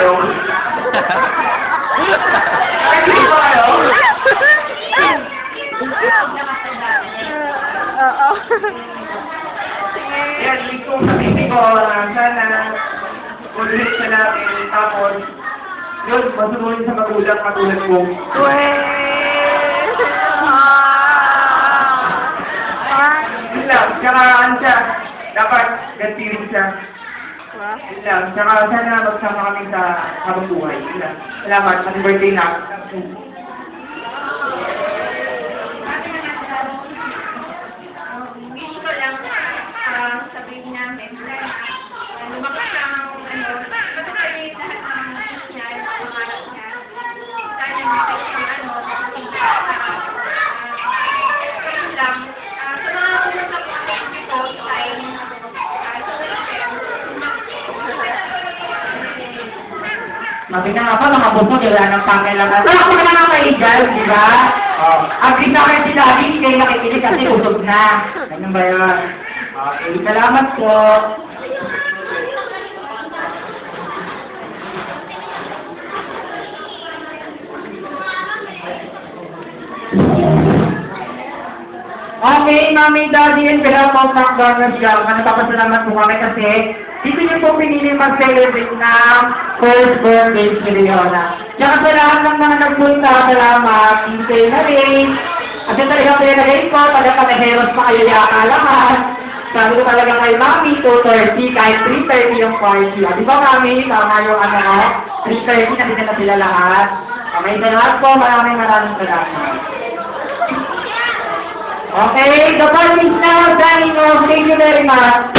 kayo? Nag-inis ba kayo? Oo. Yan, wish ko sabihin ko, sana ulit siya natin. Tapos, yun, masunod sa magulang katulad ko. Yun lang, tsaka ano siya, dapat ganti rin siya. Yun lang, tsaka sana magsama kami sa habang buhay. Yun lang. Salamat, happy birthday na. Wish ko lang sabihin namin na lumakas ang matutuloy lahat ng wish niya, yung pangarap niya. Sana makita yung yun lang. Sa mga pumunta po dito sa Sabi na nga pa, mga buso, wala nang pakialam. Pero ako naman ang kaigal, di ba? Agree na kayo si Daddy, kayo nakikinig kasi usog na. Ganun ba yun? Okay, salamat po. Okay, Mami, Daddy, and behalf of McDonald's Gang, nagpapasalamat po kami kasi dito niyo po pinili mag-celebrate ng first birthday si Leona. Tsaka sa lahat ng mga nagpunta, salamat, Tintay na rin. At yung talagang pinagay ko, talagang heroes pa kayo yaka lahat. Sabi ko talaga kay Mami, 2:30, kahit 3:30 yung party. Di ba, Mami, tama yung 3:30, nandito na sila lahat. Okay, salamat po, maraming salamat. Okay, the party is now signing off. Thank you very much.